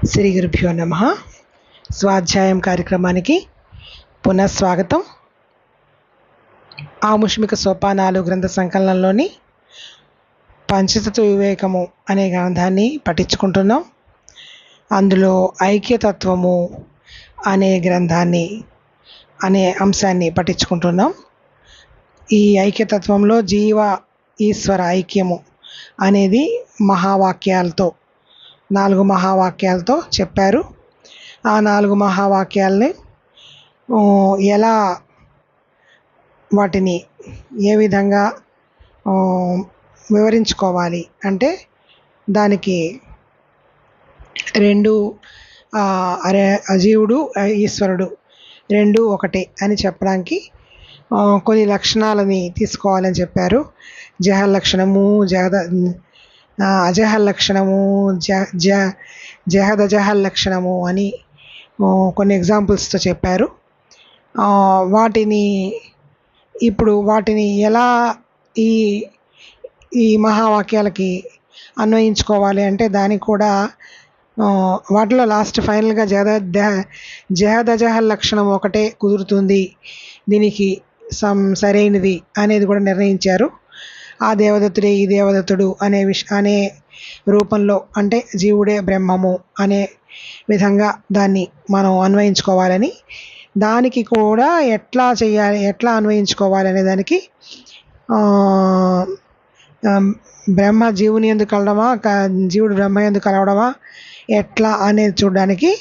శ్రీ గురుభ్యో నమ. స్వాధ్యాయం కార్యక్రమానికి పునఃస్వాగతం. ఆముష్మిక సోపానాలు గ్రంథ సంకలనంలోని పంచతత్వ వివేకము అనే గ్రంథాన్ని పఠించుకుంటున్నాం. అందులో ఐక్యతత్వము అనే గ్రంథాన్ని అనే అంశాన్ని పఠించుకుంటున్నాం. ఈ ఐక్యతత్వంలో జీవ ఈశ్వర ఐక్యము అనేది మహావాక్యాలతో 4 మహావాక్యాలతో చెప్పారు. ఆ 4 మహావాక్యాలని ఎలా వాటిని ఏ విధంగా వివరించుకోవాలి అంటే దానికి రెండు జీవుడు ఈశ్వరుడు రెండు ఒకటే అని చెప్పడానికి కొన్ని లక్షణాలని తీసుకోవాలని చెప్పారు. జహ లక్షణము, అజహ లక్షణము, జహదజహ లక్షణము అని కొన్ని ఎగ్జాంపుల్స్తో చెప్పారు. వాటిని ఎలా ఈ మహావాక్యాలకి అన్వయించుకోవాలి అంటే దానికి కూడా వాటిలో లాస్ట్ ఫైనల్గా జహదజహ లక్షణం ఒకటే కుదురుతుంది, దీనికి సరైనది అనేది కూడా నిర్ణయించారు. ఆ దేవదత్తుడే ఈ దేవదత్తుడు అనే రూపంలో అంటే జీవుడే బ్రహ్మము అనే విధంగా దాన్ని మనం అన్వయించుకోవాలని, దానికి కూడా ఎట్లా చేయాలి, ఎట్లా అన్వయించుకోవాలి అనే దానికి బ్రహ్మ జీవుని ఎందుకు కలవడమా, జీవుడు బ్రహ్మ ఎందుకు కలవడమా, ఎట్లా అనేది చూడడానికి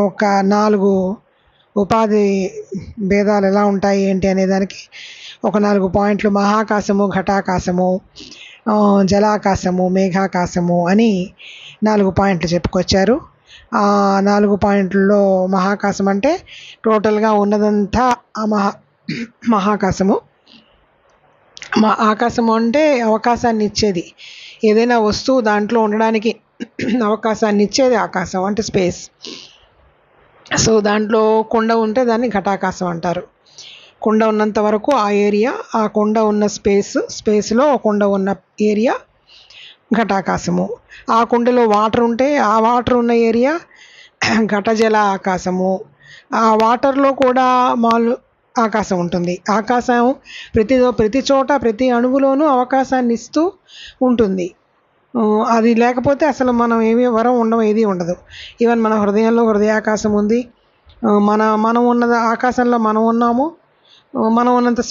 ఒక 4 ఉపాధి భేదాలు ఎలా ఉంటాయి ఏంటి అనేదానికి ఒక 4 పాయింట్లు మహాకాశము, ఘటాకాశము, జలాకాశము, మేఘాకాశము అని 4 పాయింట్లు చెప్పుకొచ్చారు. ఆ 4 పాయింట్లలో మహాకాశం అంటే టోటల్గా ఉన్నదంతా మహాకాశము. ఆకాశము అంటే అవకాశాన్ని ఇచ్చేది, ఏదైనా వస్తువు దాంట్లో ఉండడానికి అవకాశాన్ని ఇచ్చేది ఆకాశం అంటే స్పేస్. సో దాంట్లో కుండ ఉంటే దాన్ని ఘటాకాశం అంటారు. కుండ ఉన్నంత వరకు ఆ ఏరియా, ఆ కుండ ఉన్న స్పేస్లో కుండ ఉన్న ఏరియా ఘటాకాశము. ఆ కుండలో వాటర్ ఉంటే ఆ వాటర్ ఉన్న ఏరియా ఘటజల ఆకాశము. ఆ వాటర్లో కూడా ఆకాశం ఉంటుంది. ఆకాశం ప్రతి చోట ప్రతి అణువులోనూ అవకాశాన్ని ఇస్తూ ఉంటుంది. అది లేకపోతే అసలు మనం ఏది ఉండదు. ఈవెన్ మన హృదయంలో హృదయాకాశం ఉంది. మనం ఉన్న ఆకాశంలో మనం ఉన్నాము. మనం ఉన్నంత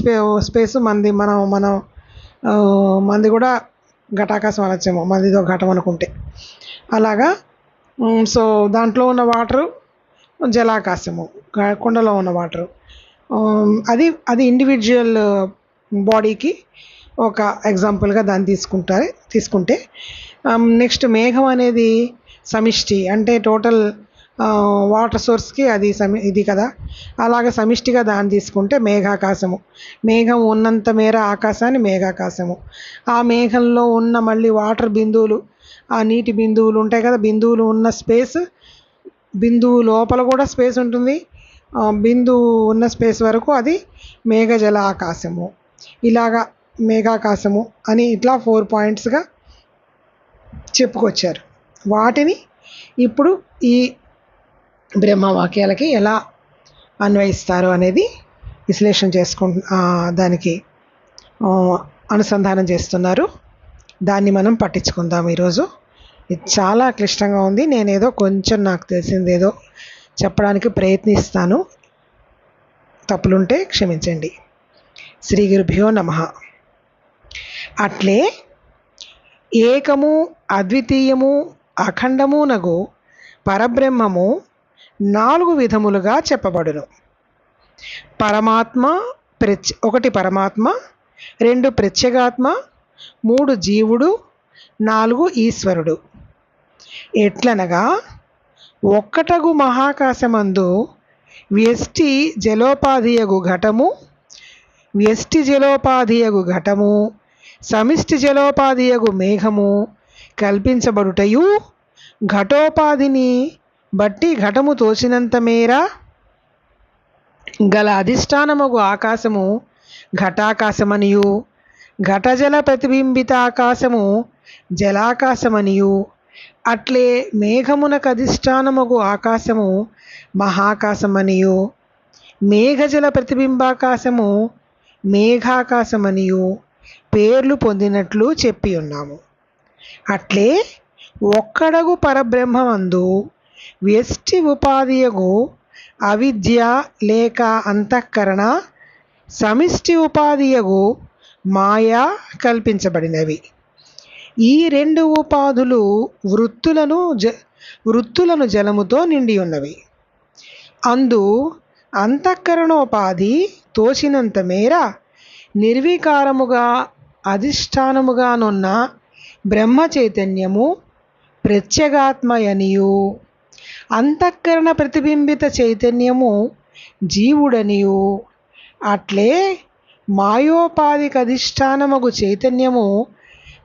స్పేస్ మంది కూడా ఘటాకాశం అనొచ్చేమో, మందిదో ఘటం అనుకుంటే అలాగా. సో దాంట్లో ఉన్న వాటరు జలాకాశము, కుండలో ఉన్న వాటరు. అది ఇండివిజువల్ బాడీకి ఒక ఎగ్జాంపుల్గా దాన్ని తీసుకుంటే నెక్స్ట్ మేఘం అనేది సమిష్టి అంటే టోటల్ వాటర్ సోర్స్కి అది ఇది కదా. అలాగే సమిష్టిగా దాన్ని తీసుకుంటే మేఘాకాశము. మేఘం ఉన్నంత మేర ఆకాశాన్ని మేఘాకాశము. ఆ మేఘంలో ఉన్న మళ్ళీ వాటర్ బిందువులు, ఆ నీటి బిందువులు ఉంటాయి కదా, బిందువులు ఉన్న స్పేస్, బిందువు లోపల కూడా స్పేస్ ఉంటుంది. బిందువు ఉన్న స్పేస్ వరకు అది మేఘజల ఆకాశము. ఇలాగా మేఘాకాశము అని ఇట్లా 4 పాయింట్స్గా చెప్పుకొచ్చారు. వాటిని ఇప్పుడు ఈ బ్రహ్మవాక్యాలకి ఎలా అన్వయిస్తారు అనేది విశ్లేషణ దానికి అనుసంధానం చేస్తున్నారు. దాన్ని మనం పట్టించుకుందాం ఈరోజు. ఇది చాలా క్లిష్టంగా ఉంది. నేనేదో కొంచెం నాకు తెలిసిందేదో చెప్పడానికి ప్రయత్నిస్తాను. తప్పులుంటే క్షమించండి. శ్రీ గురుభ్యో నమః. అట్లే ఏకము అద్వితీయము అఖండము నగు పరబ్రహ్మము 4 విధములుగా చెప్పబడును. పరమాత్మ 1 పరమాత్మ, 2 ప్రత్యేగాత్మ, 3 జీవుడు, 4 ఈశ్వరుడు. ఎట్లనగా ఒక్కటగు మహాకాశమందు వ్యష్టి జలోపాధియగు ఘటము, వ్యష్టి జలోపాధియగు ఘటము, సమిష్టి జలోపాధియగు మేఘము కల్పించబడుటయు, ఘటోపాధిని బట్టి ఘటము తోచినంత మేర గల అధిష్టానమగు ఆకాశము ఘటాకాశమనియు, ఘటజల ప్రతిబింబిత ఆకాశము జలాకాశమనియు, అట్లే మేఘమునకు అధిష్టానముగు ఆకాశము మహాకాశమనియు, మేఘజల ప్రతిబింబాకాశము మేఘాకాశమనియు పేర్లు పొందినట్లు చెప్పి ఉన్నాము. అట్లే ఒక్కడగు పరబ్రహ్మమందు వ్యష్టి ఉపాధియగు అవిద్య లేక అంతఃకరణ, సమిష్టి ఉపాధియగు మాయా కల్పించబడినవి. ఈ రెండు ఉపాధులు వృత్తులను జలముతో నిండి ఉన్నవి. అందు అంతఃకరణోపాధి తోచినంత మేర నిర్వికారముగా అధిష్టానముగానున్న బ్రహ్మ చైతన్యము ప్రత్యేగాత్మయనియు, అంతఃకరణ ప్రతిబింబిత చైతన్యము జీవుడనియు, అట్లే మాయోపాధిక అధిష్టానముగు చైతన్యము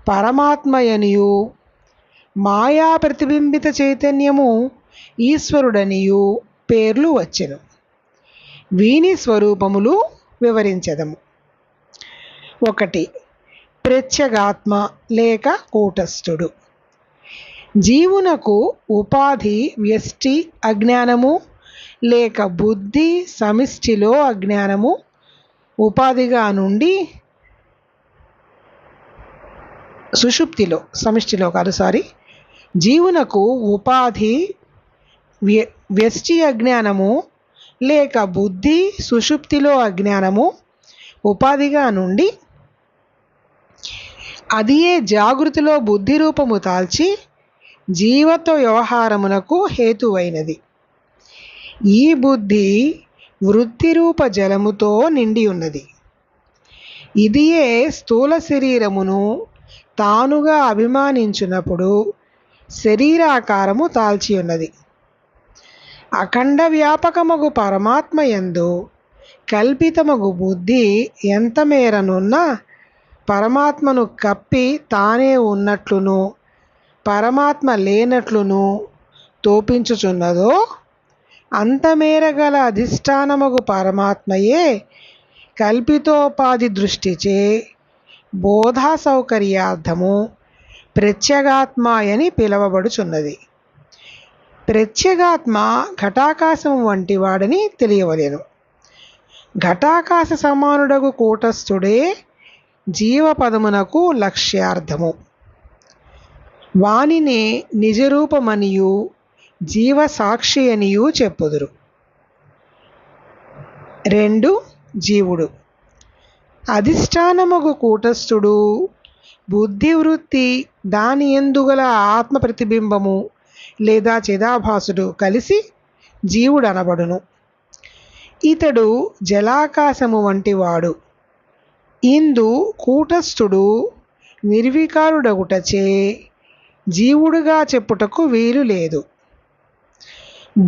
పరమాత్మయనియు, మాయా ప్రతిబింబిత చైతన్యము ఈశ్వరుడనియు పేర్లు వచ్చెను. వీని స్వరూపములు వివరించెదము. 1. ప్రత్యేగాత్మ లేక కూటస్థుడు. జీవునకు ఉపాధి వ్యష్టి అజ్ఞానము లేక బుద్ధి సమిష్టిలో అజ్ఞానము ఉపాధిగా నుండి జీవునకు ఉపాధి వ్యష్టి అజ్ఞానము లేక బుద్ధి సుషుప్తిలో అజ్ఞానము ఉపాధిగా నుండి అదియే జాగృతిలో బుద్ధి రూపము తాల్చి జీవత్వ వ్యవహారమునకు హేతువైనది. ఈ బుద్ధి వృత్తిరూప జలముతో నిండి ఉన్నది. ఇదియే స్థూల శరీరమును తానుగా అభిమానించినప్పుడు శరీరాకారము తాల్చి ఉన్నది. అఖండ వ్యాపకమగు పరమాత్మ యందు కల్పితమగు బుద్ధి ఎంత మేరనున్న పరమాత్మను కప్పి తానే ఉన్నట్లును పరమాత్మ లేనట్లును తోపించుచున్నదో, అంతమేర గల అధిష్టానమగు పరమాత్మయే కల్పితోపాధి దృష్టిచే బోధా సౌకర్యార్థము ప్రత్యేగాత్మయని పిలువబడుచున్నది. ప్రత్యేగాత్మ ఘటాకాశము వంటి వాడని తెలియవలెను. ఘటాకాశ సమానుడగు కూటస్థుడే జీవపదమునకు లక్ష్యార్థము. వానినే నిజరూపమనియు జీవసాక్షి అనియు చెప్పుదురు. 2. జీవుడు. అధిష్టానముగు కూటస్థుడు బుద్ధివృత్తి దాని ఎందుగల ఆత్మ ప్రతిబింబము లేదా చిదాభాసుడు కలిసి జీవుడు అనబడును. ఇతడు జలాకాశము వంటి వాడు. ఇందు కూటస్థుడు నిర్వికారుడగుటచే జీవుడుగా చెప్పుటకు వీలు లేదు.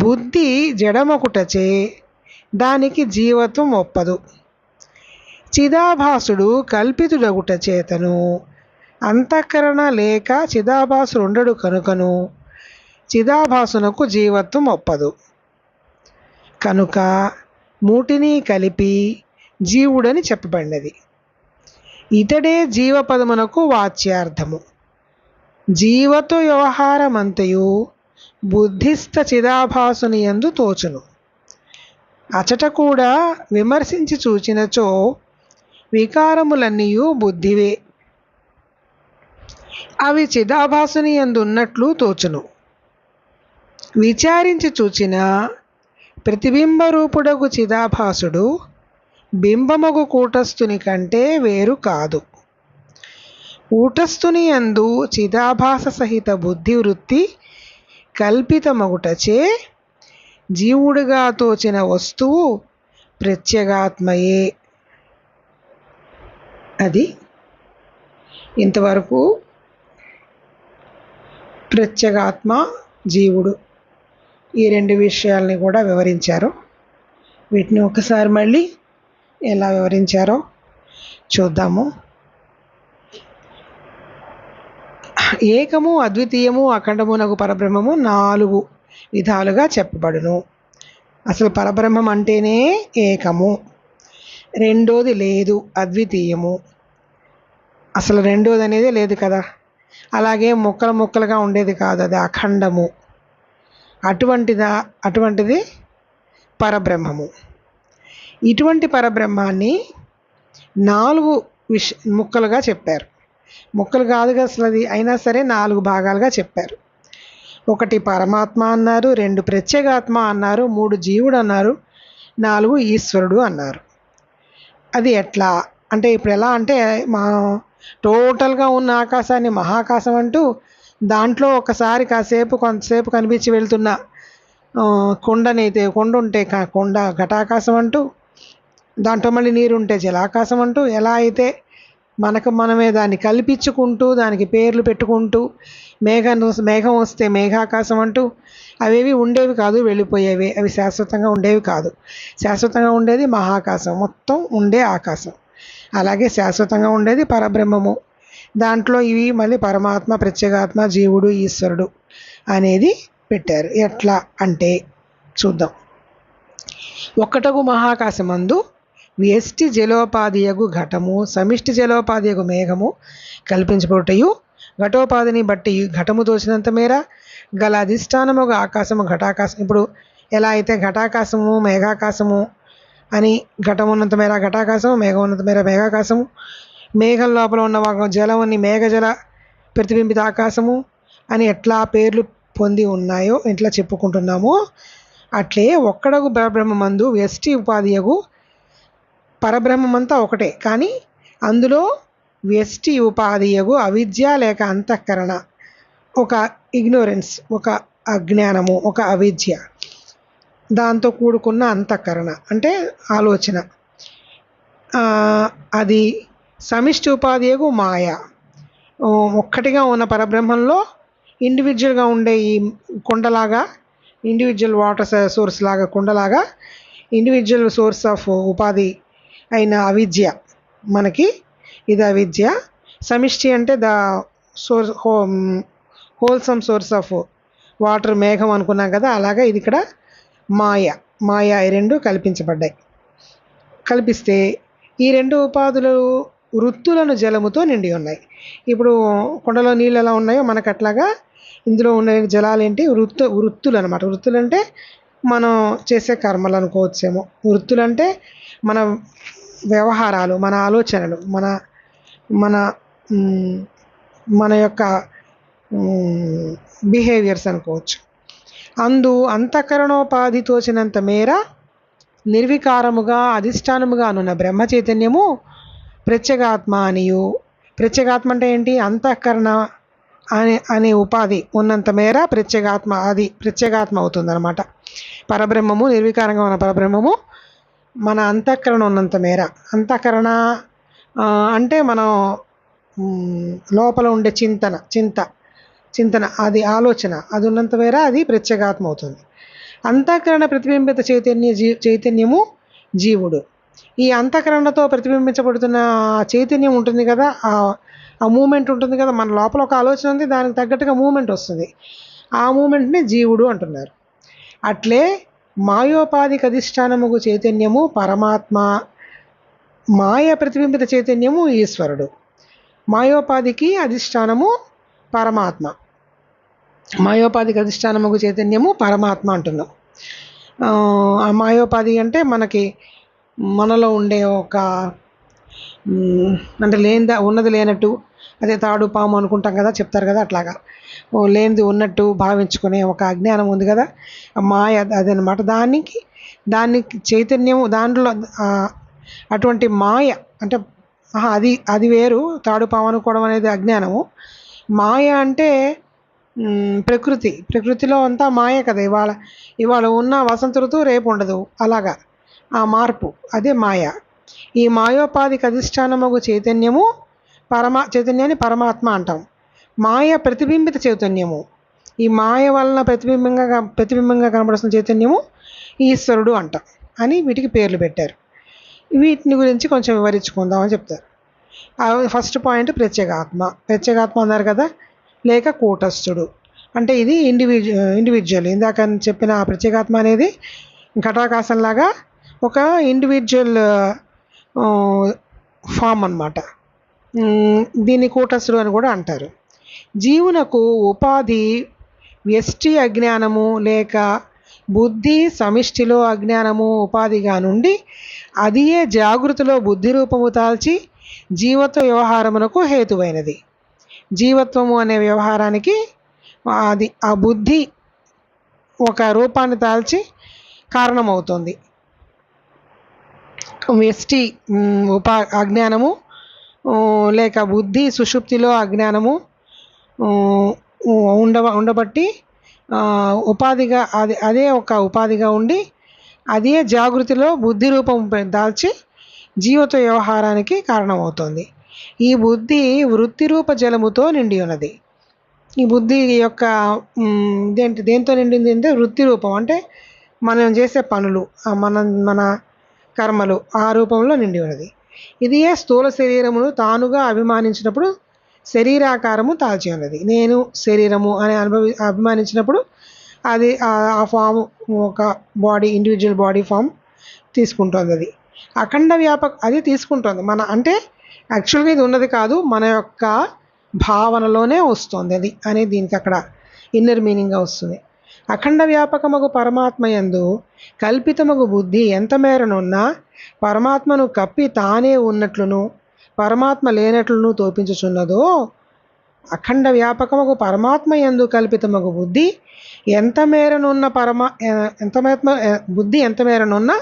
బుద్ధి జడమొకటచే దానికి జీవత్వం ఒప్పదు. చిదాభాసుడు కల్పితుడగుట చేతను అంతఃకరణ లేక చిదాభాసుడుండడు కనుకను చిదాభాసునకు జీవత్వం ఒప్పదు. కనుక మూటిని కలిపి జీవుడని చెప్పబడినది. ఇతడే జీవపదమునకు వాచ్యార్థము. జీవతో వ్యవహారమంతయు బుద్ధిస్థ చిదాభాసుని యందు తోచును. అచట కూడా విమర్శించి చూచినచో వికారములన్నీయు బుద్ధివే. అవి చిదాభాసుని యందు ఉన్నట్లు తోచును. విచారించి చూచిన ప్రతిబింబ రూపుడగు చిదాభాసుడు బింబమగు కూటస్థుని కంటే వేరు కాదు. కూటస్థుని యందు చిదాభాస సహిత బుద్ధివృత్తి కల్పితమగుటచే జీవుడుగా తోచిన వస్తువు ప్రత్యేగాత్మయే. అది ఇంతవరకు ప్రత్యేగాత్మ, జీవుడు ఈ రెండు విషయాల్ని కూడా వివరించారు. వీటిని ఒకసారి మళ్ళీ ఎలా వివరించారో చూద్దాము. ఏకము, అద్వితీయము, అఖండమునగు పరబ్రహ్మము 4 విధాలుగా చెప్పబడును. అసలు పరబ్రహ్మం అంటేనే ఏకము, రెండోది లేదు అద్వితీయము. అసలు రెండోది అనేది లేదు కదా. అలాగే ముక్కలు ముక్కలుగా ఉండేది కాదు, అది అఖండము. అటువంటిది పరబ్రహ్మము. ఇటువంటి పరబ్రహ్మాన్ని 4 ముక్కలుగా చెప్పారు. ముక్కలు కాదుగా అసలు అది, అయినా సరే 4 భాగాలుగా చెప్పారు. 1 పరమాత్మ అన్నారు, 2 ప్రత్యేగాత్మ అన్నారు, 3 జీవుడు అన్నారు, 4 ఈశ్వరుడు అన్నారు. అది ఎట్లా అంటే, ఇప్పుడు ఎలా అంటే టోటల్గా ఉన్న ఆకాశాన్ని మహాకాశం అంటూ, దాంట్లో ఒకసారి కొంతసేపు కనిపించి వెళ్తున్న కొండ ఉంటే కొండ ఘటాకాశం అంటూ, దాంట్లో మళ్ళీ నీరు ఉంటే జలాకాశం అంటూ, ఎలా అయితే మనమే దాన్ని కల్పించుకుంటూ దానికి పేర్లు పెట్టుకుంటూ, మేఘం వస్తే మేఘాకాశం అంటూ, అవేవి ఉండేవి కాదు, వెళ్ళిపోయేవి. అవి శాశ్వతంగా ఉండేవి కాదు. శాశ్వతంగా ఉండేది మహాకాశం, మొత్తం ఉండే ఆకాశం. అలాగే శాశ్వతంగా ఉండేది పరబ్రహ్మము. దాంట్లో ఇవి మళ్ళీ పరమాత్మ, ప్రత్యేగాత్మ, జీవుడు, ఈశ్వరుడు అనేది పెట్టారు. ఎట్లా అంటే చూద్దాం. 1 మహాకాశమందు వ్యష్టి జలోపాధియగు ఘటము, సమిష్టి జలోపాధియగు మేఘము కల్పించబడుటయు, ఘటోపాధిని బట్టి ఘటము తోచినంత మేర గల అధిష్టానముగా ఆకాశము ఘటాకాశం. ఇప్పుడు ఎలా అయితే ఘటాకాశము, మేఘాకాశము అని, ఘటం ఉన్నంత మేర ఘటాకాశము, మేఘం ఉన్నంత మేర మేఘాకాశము, మేఘం లోపల ఉన్న జలం అని మేఘజల ప్రతిబింబిత ఆకాశము అని ఎట్లా పేర్లు పొంది ఉన్నాయో, ఎట్లా చెప్పుకుంటున్నామో, అట్లే 1 పరబ్రహ్మమందు వ్యష్టి ఉపాధియగు పరబ్రహ్మమంతా ఒకటే, కానీ అందులో వ్యష్టి ఉపాధియగు అవిద్య లేక అంతఃకరణ, ఒక ఇగ్నోరెన్స్, ఒక అజ్ఞానము, ఒక అవిద్య, దాంతో కూడుకున్న అంతఃకరణ అంటే ఆలోచన, అది సమిష్టి ఉపాధియగు మాయ. ఒక్కటిగా ఉన్న పరబ్రహ్మంలో ఇండివిజువల్గా ఉండే ఈ కొండలాగా, ఇండివిజువల్ వాటర్ సోర్స్ లాగా, కొండలాగా ఇండివిజువల్ సోర్స్ ఆఫ్ ఉపాధి అయిన అవిద్య మనకి, ఇది అవిద్య. సమిష్టి అంటే the source, wholesome source of water, మేఘం అనుకున్నాం కదా, అలాగా ఇది ఇక్కడ మాయ ఈ 2 కల్పించబడ్డాయి. కల్పిస్తే ఈ 2 ఉపాధులు వృత్తులను జలముతో నిండి ఉన్నాయి. ఇప్పుడు కొండలో నీళ్ళు ఎలా ఉన్నాయో మనకు అట్లాగా ఇందులో ఉన్న జలాలేంటి, వృత్తులు అనమాట. వృత్తులు అంటే మనం చేసే కర్మలు అనుకోవచ్చేమో. వృత్తులు అంటే మన వ్యవహారాలు, మన ఆలోచనలు, మన మన యొక్క బిహేవియర్స్ అనుకోవచ్చు. అంతఃకరణోపాధి తోచినంత మేర నిర్వికారముగా అధిష్టానముగా అనున్న బ్రహ్మ చైతన్యము ప్రత్యేగాత్మ అనియు. ప్రత్యేగాత్మ అంటే ఏంటి? అంతఃకరణ అనే ఉపాధి ఉన్నంత మేర ప్రత్యేగాత్మ అవుతుంది అనమాట. పరబ్రహ్మము, నిర్వికారంగా ఉన్న పరబ్రహ్మము మన అంతఃకరణ ఉన్నంత మేర. అంతఃకరణ అంటే మనం లోపల ఉండే చింతన, అది ఆలోచన, అది ఉన్నంత మేర అది ప్రత్యేగాత్మ అవుతుంది. అంతఃకరణ ప్రతిబింబిత చైతన్యము జీవుడు. ఈ అంతఃకరణతో ప్రతిబింబించబడుతున్న చైతన్యం ఉంటుంది కదా, ఆ మూమెంట్ ఉంటుంది కదా, మన లోపల ఒక ఆలోచన ఉంది, దానికి తగ్గట్టుగా మూమెంట్ వస్తుంది. ఆ మూమెంట్ని జీవుడు అంటున్నారు. అట్లే మాయోపాధిక అధిష్టానముగు చైతన్యము పరమాత్మ, మాయ ప్రతిబింబిత చైతన్యము ఈశ్వరుడు. మాయోపాధికి అధిష్టానము పరమాత్మ, మాయోపాధికి అధిష్టానముగు చైతన్యము పరమాత్మ అంటున్నాం. ఆ మాయోపాధి అంటే మనలో ఉండే ఒక అంటే ఉన్నది లేనట్టు, అదే తాడు పాము అనుకుంటాం కదా, చెప్తారు కదా, అట్లాగా లేనిది ఉన్నట్టు భావించుకునే ఒక అజ్ఞానం ఉంది కదా, మాయ అదనమాట. దానికి చైతన్యం, దాంట్లో అటువంటి మాయ అంటే అది వేరు. తాడు పాము అనుకోవడం అనేది అజ్ఞానము. మాయ అంటే ప్రకృతిలో అంతా మాయ కదా. ఇవాళ ఉన్న వసంత ఋతువు రేపు ఉండదు, అలాగా ఆ మార్పు, అదే మాయ. ఈ మాయోపాధికి అధిష్టానముగు చైతన్యాన్ని పరమాత్మ అంటాం. మాయ ప్రతిబింబిత చైతన్యము, ఈ మాయ వలన ప్రతిబింబంగా కనబడుతున్న చైతన్యము ఈశ్వరుడు అంటాం అని వీటికి పేర్లు పెట్టారు. వీటిని గురించి కొంచెం వివరించుకుందామని చెప్తారు. ఫస్ట్ పాయింట్ ప్రత్యేగాత్మ అన్నారు కదా, లేక కూటస్థుడు అంటే ఇది ఇండివిజువల్. ఇందాక చెప్పిన ప్రత్యేగాత్మ అనేది ఘటాకాశంలాగా ఒక ఇండివిజువల్ ఫామ్ అన్నమాట. దీన్ని కూటస్థుడు అని కూడా అంటారు. జీవునకు ఉపాధి వ్యష్టి అజ్ఞానము లేక బుద్ధి సమిష్టిలో అజ్ఞానము ఉపాధిగా నుండి అదియే జాగృతిలో బుద్ధి రూపము దాల్చి జీవత్వ వ్యవహారమునకు హేతువైనది. జీవత్వము అనే వ్యవహారానికి అది ఆ బుద్ధి ఒక రూపాన్ని దాల్చి కారణమవుతుంది. వ్యష్టి అజ్ఞానము లేక బుద్ధి సుషుప్తిలో అజ్ఞానము ఉండబట్టి ఉపాధిగా అదే ఒక ఉపాధిగా ఉండి అదే జాగృతిలో బుద్ధి రూపం దాల్చి జీవత్వ వ్యవహారానికి కారణమవుతుంది. ఈ బుద్ధి వృత్తి రూప జలముతో నిండి ఉన్నది. ఈ బుద్ధి యొక్క దేంతో నిండింది అంటే వృత్తి రూపం, అంటే మనం చేసే పనులు, మన కర్మలు ఆ రూపంలో నిండి ఉన్నది. ఇది స్థూల శరీరమును తానుగా అభిమానించినప్పుడు శరీరాకారము దాల్చి ఉన్నది. నేను శరీరము అని అభిమానించినప్పుడు అది ఆ ఫామ్ ఒక బాడీ, ఇండివిజువల్ బాడీ ఫామ్ తీసుకుంటుంది. అది అఖండ వ్యాపక అది తీసుకుంటుంది. అంటే యాక్చువల్గా ఇది ఉన్నది కాదు, మన యొక్క భావనలోనే వస్తుంది అది అనేది దీనికి అక్కడ ఇన్నర్ మీనింగ్గా వస్తుంది. అఖండ వ్యాపకమగు పరమాత్మ యందు కల్పితమగు బుద్ధి ఎంత మేరనున్నా పరమాత్మను కప్పి తానే ఉన్నట్లును పరమాత్మ లేనట్లును తోపించుచున్నదో, అఖండ వ్యాపకమగు పరమాత్మ యందు కల్పితమగు బుద్ధి ఎంత మేరనున్న బుద్ధి ఎంత మేరనున్నా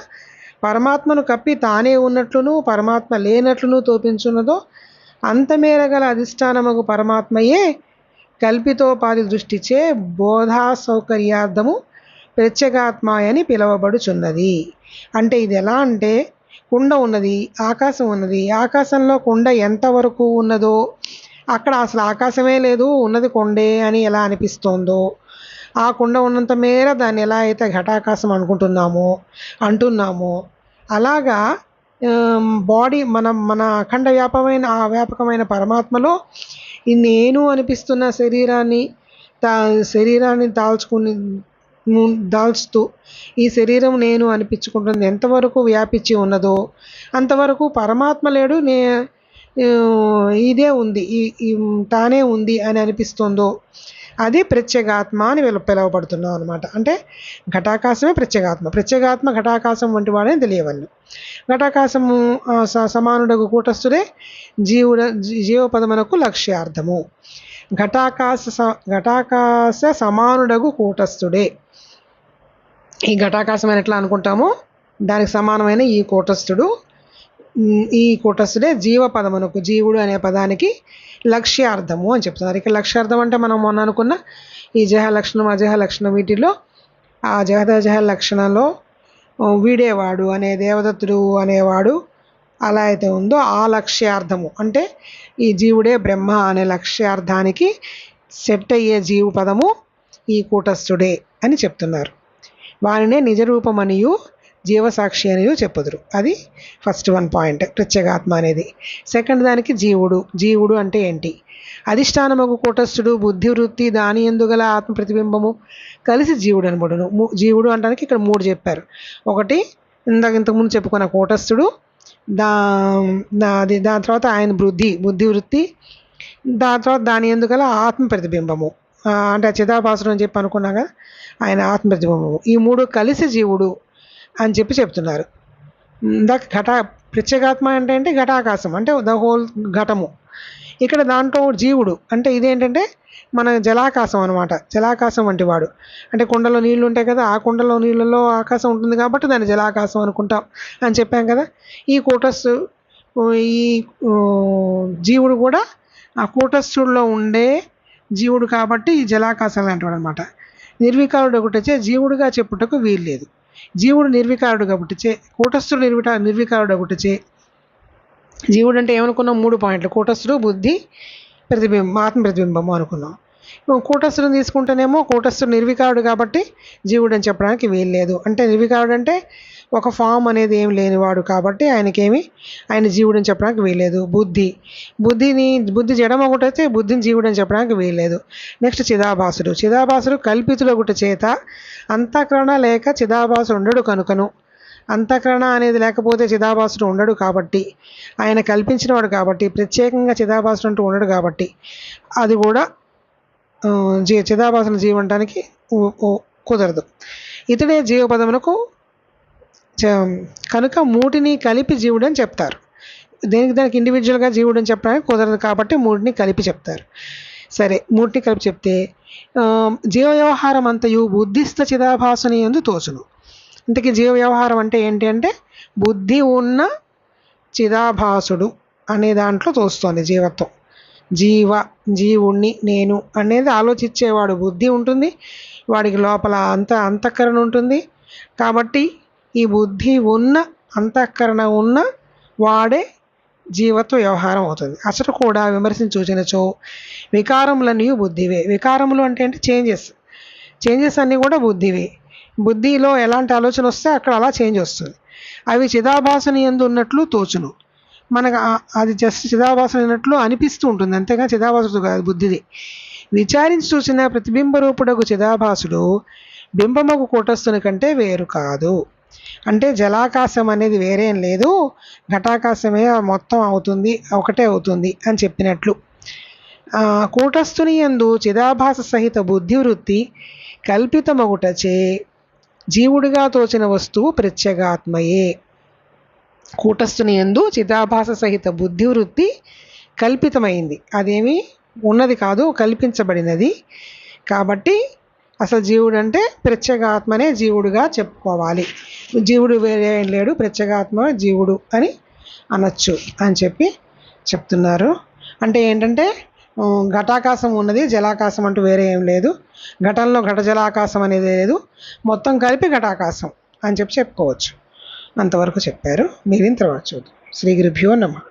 పరమాత్మను కప్పి తానే ఉన్నట్లును పరమాత్మ లేనట్లును తోపించున్నదో అంత మేర గల అధిష్టానమగు పరమాత్మయే కల్పితోపాధి దృష్టిచే బోధా సౌకర్యార్థము ప్రత్యేగాత్మ అని పిలువబడుచున్నది. అంటే ఇది ఎలా అంటే, కుండ ఉన్నది, ఆకాశం ఉన్నది. ఆకాశంలో కుండ ఎంతవరకు ఉన్నదో అక్కడ అసలు ఆకాశమే లేదు, ఉన్నది కొండే అని ఎలా అనిపిస్తోందో, ఆ కుండ ఉన్నంత మేర దాన్ని ఎలా అయితే ఘటాకాశం అంటున్నామో అలాగా బాడీ మన అఖండ వ్యాపకమైన పరమాత్మలో ఈ నేను అనిపిస్తున్న శరీరాన్ని దాల్చుతూ ఈ శరీరం నేను అనిపించుకుంటుంది ఎంతవరకు వ్యాపించి ఉన్నదో అంతవరకు పరమాత్మ లేడు, ఇదే ఉంది, తానే ఉంది అని అనిపిస్తుందో అది ప్రత్యేగాత్మ అని పిలువబడుతున్నాం అనమాట. అంటే ఘటాకాశమే ప్రత్యేగాత్మ ఘటాకాశం వంటి వాడని తెలియవలను. ఘటాకాశము సమానుడగు కూటస్థుడే జీవపదమునకు లక్ష్యార్థము. ఘటాకాశ సమానుడగు కూటస్థుడే, ఈ ఘటాకాశం అని ఎట్లా అనుకుంటామో దానికి సమానమైన ఈ కూటస్థుడే జీవపదమునకు, జీవుడు అనే పదానికి లక్ష్యార్థము అని చెప్తున్నారు. ఇక్కడ లక్ష్యార్థం అంటే మనం మొన్న అనుకున్న ఈ జహ లక్షణం అజహ లక్షణం, వీటిలో ఆ జహ లక్షణంలో వీడేవాడు అనే దేవదత్తుడు అనేవాడు అలా అయితే ఉందో ఆ లక్ష్యార్థము అంటే ఈ జీవుడే బ్రహ్మ అనే లక్ష్యార్థానికి సెట్ అయ్యే జీవు పదము ఈ కూటస్థుడే అని చెప్తున్నారు. వారినే నిజరూపమనియు జీవసాక్షి అనియు చెప్పుదురు. అది ఫస్ట్ వన్ పాయింట్, ప్రత్యేగాత్మ అనేది. సెకండ్ దానికి జీవుడు అంటే ఏంటి? అధిష్టానమగు కూటస్థుడు బుద్ధి వృత్తి దాని ఎందుగల ఆత్మ ప్రతిబింబము కలిసి జీవుడు అనబడును. జీవుడు అంటానికి ఇక్కడ 3 చెప్పారు. ఒకటి ఇంతకుముందు చెప్పుకున్న కూటస్థుడు, దాని తర్వాత ఆయన బుద్ధి వృత్తి, దాని తర్వాత దాని ఎందుగల ఆత్మ ప్రతిబింబము, అంటే చిదాభాసుడు అని చెప్పి అనుకున్నాం కదా, ఆయన ఆత్మ ప్రతిబింబము. ఈ 3 కలిసి జీవుడు అని చెప్తున్నారు. ఇందాక ప్రత్యేగాత్మ అంటే ఘటాకాశం అంటే ద హోల్ ఘటము. ఇక్కడ దాంట్లో జీవుడు అంటే ఇదేంటంటే మన జలాకాశం అనమాట. జలాకాశం వంటి వాడు అంటే కుండలో నీళ్లు ఉంటాయి కదా, ఆ కుండలో నీళ్ళలో ఆకాశం ఉంటుంది కాబట్టి దాన్ని జలాకాశం అనుకుంటాం అని చెప్పాం కదా. ఈ జీవుడు కూడా ఆ కూటస్థుడిలో ఉండే జీవుడు కాబట్టి ఈ జలాకాశం అంటాడు అనమాట. నిర్వికారుడు ఒకటిచే జీవుడుగా చెప్పుటకు వీల్లేదు. జీవుడు నిర్వికారుడు కాబట్టిచే, కూటస్థుడు నిర్వికారుడు ఒకటిచే. జీవుడు అంటే ఏమనుకున్నాం? 3 పాయింట్లు: కూటస్థుడు, బుద్ధి, ప్రతిబింబం, ఆత్మ ప్రతిబింబము అనుకున్నాం. కూటస్థుడిని తీసుకుంటేనేమో కూటస్థుడు నిర్వికారుడు కాబట్టి జీవుడు అని చెప్పడానికి వీల్లేదు. అంటే నిర్వికారుడు అంటే ఒక ఫామ్ అనేది ఏం లేనివాడు కాబట్టి ఆయన జీవుడు అని చెప్పడానికి వీల్లేదు. బుద్ధి జడం ఒకటైతే బుద్ధిని జీవుడు అని చెప్పడానికి వీల్లేదు. నెక్స్ట్ చిదాభాసుడు కల్పితుడు ఒకటి చేత అంతఃకరణ లేక చిదాభాసుడు ఉండడు కనుకను, అంతఃకరణ అనేది లేకపోతే చిదాభాసుడు ఉండడు కాబట్టి, ఆయన కల్పించినవాడు కాబట్టి, ప్రత్యేకంగా చిదాభాసుడు అంటూ ఉండడు కాబట్టి అది కూడా చిదాభాసను జీవం అనడానికి కుదరదు. ఇతడే జీవపదమునకు కనుక మూటిని కలిపి జీవుడు అని చెప్తారు. దానికి ఇండివిజువల్గా జీవుడు అని చెప్పడానికి కుదరదు కాబట్టి మూటిని కలిపి చెప్తారు. సరే, మూటిని కలిపి చెప్తే జీవ వ్యవహారం అంతయు బుద్ధిస్థ చిదాభాసని యందు తోచును. ఇంతకీ జీవ వ్యవహారం అంటే ఏంటి అంటే బుద్ధి ఉన్న చిదాభాసుడు అనే దాంట్లో తోస్తోంది జీవత్వం. జీవుణ్ణి నేను అనేది ఆలోచించేవాడు బుద్ధి ఉంటుంది, వాడికి లోపల అంతఃకరణ ఉంటుంది. కాబట్టి ఈ బుద్ధి ఉన్న అంతఃకరణ ఉన్న వాడే జీవత్వ వ్యవహారం అవుతుంది. అసలు కూడా విమర్శించి చూచినచో వికారములన్నీ బుద్ధివే. వికారములు అంటే చేంజెస్ అన్నీ కూడా బుద్ధివే. బుద్ధిలో ఎలాంటి ఆలోచన వస్తే అక్కడ అలా చేంజ్ వస్తుంది. అవి చిదాభాసని యందు ఉన్నట్లు తోచును. మనకు అది జస్ట్ చిదాభాసన అయినట్లు అనిపిస్తూ ఉంటుంది, అంతేగా చిదాభాసుడు కాదు, బుద్ధిది. విచారించి చూసిన ప్రతిబింబ రూపుడకు చిదాభాసుడు బింబముకు కూటస్థుని కంటే వేరు కాదు. అంటే జలాకాశం అనేది వేరేం లేదు, ఘటాకాశమే మొత్తం అవుతుంది, ఒకటే అవుతుంది అని చెప్పినట్లు. కూటస్థుని యందు చిదాభాస సహిత బుద్ధివృత్తి కల్పితమగుటచే జీవుడిగా తోచిన వస్తువు ప్రత్యేగాత్మయే. కూటస్థుని యందు చిదాభాస సహిత బుద్ధివృత్తి కల్పితమైంది, అదేమీ ఉన్నది కాదు, కల్పించబడినది. కాబట్టి అసలు జీవుడు అంటే ప్రత్యేగాత్మనే జీవుడుగా చెప్పుకోవాలి. జీవుడు వేరే లేడు, ప్రత్యేగాత్మ జీవుడు అని అనొచ్చు అని చెప్తున్నారు. అంటే ఏంటంటే ఘటాకాశం ఉన్నది, జలాకాశం అంటూ వేరే ఏం లేదు, ఘటంలో ఘట జలాకాశం అనేది లేదు, మొత్తం కలిపి ఘటాకాశం అని చెప్పుకోవచ్చు. అంతవరకు చెప్పారు. మిగిలిన తర్వాత చూద్దాం. శ్రీ గురుభ్యో నమః.